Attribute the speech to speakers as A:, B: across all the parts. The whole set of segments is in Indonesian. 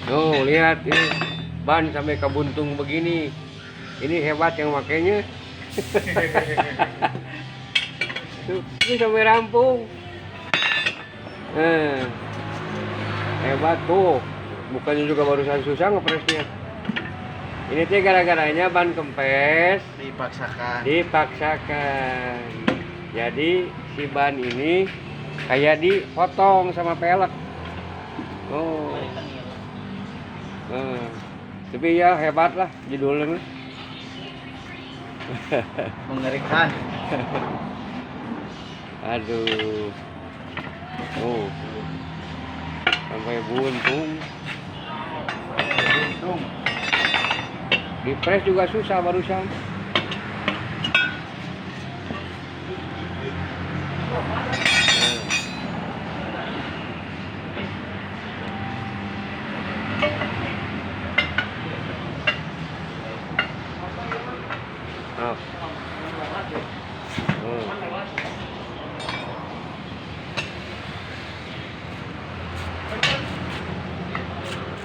A: Oh, lihat ini ban sampai kebuntung begini. Ini hebat yang makainya. Tuh, ini sampai rampung. Hebat tuh. Bukannya juga barusan susah ngepresnya. Ini teh gara-garanya ban kempes dipaksakan. Jadi si ban ini kayak dipotong sama pelek. Oh. Tapi ya hebat lah judulnya.
B: Mengerikan.
A: Aduh. Oh. Sampai buntung. Dipres juga susah barusan.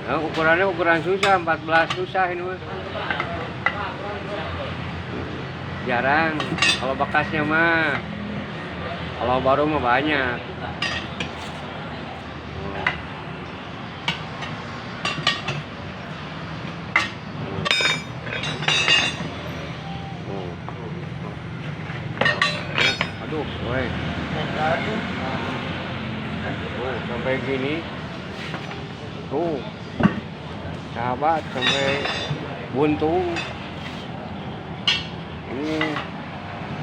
A: Nah, ukurannya ukuran susah, 14 susah ini mah. Jarang. Kalau bekasnya mah. Kalau baru mah banyak. Aduh, woi. Sampai gini. Tuh. Sahabat sampai buntung. Ini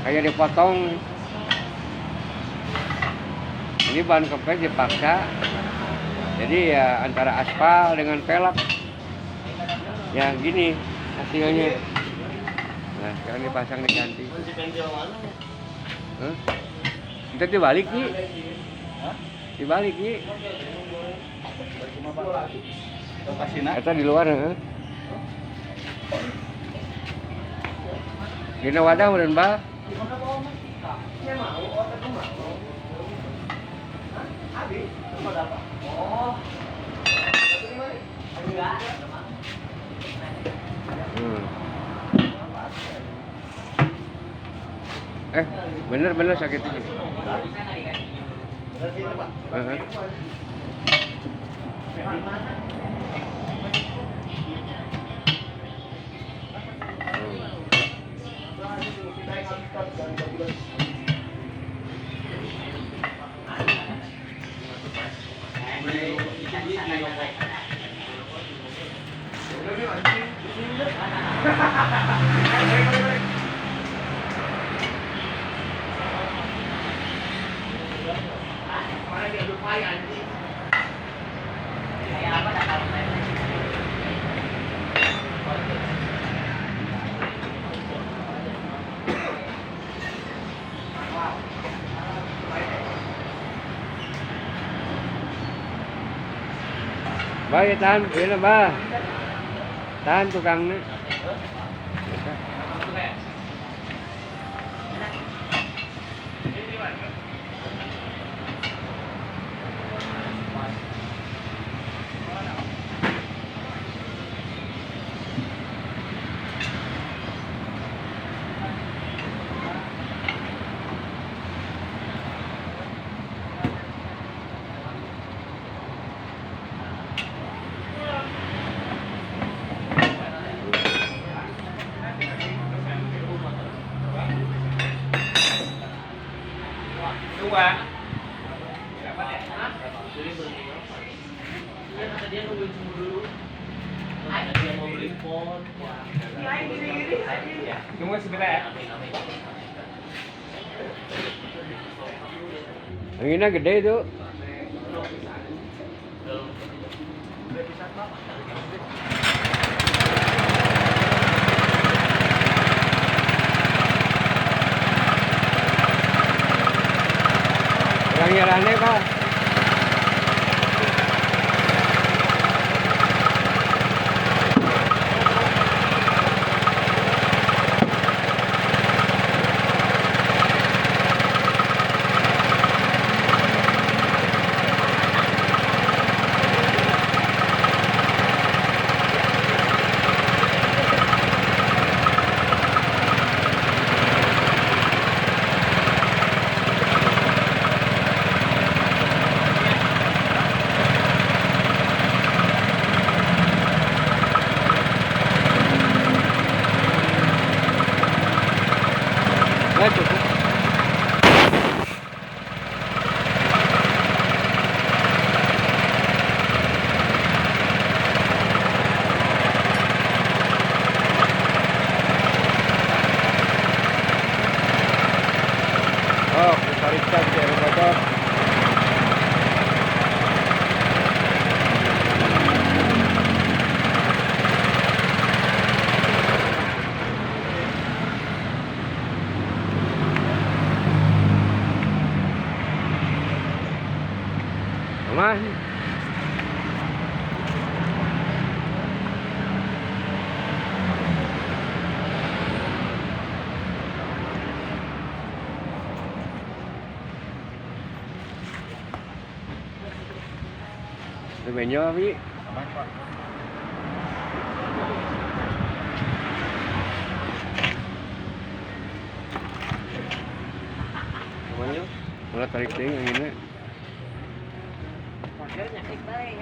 A: kayak dipotong. Ini ban kempes dipaksa. Jadi ya antara aspal dengan pelek. Ya gini hasilnya. Nah sekarang dipasang diganti. Kita dibalik Ki. Dibalik Ki. Eta di luar Dina wadah meureun Bal. Bener sakit ini. Baik tahan, ini bah. Tahan tukangnya. Dua. Dia nungguin semua dulu. Dia mau beli pot. Tunggu sebentar ya. Anginnya gede itu. Jalannya Pak. Sebenarnya Wi.
B: Semuanya.
A: Mulai tarik ting yang ini.
C: Modelnya baik.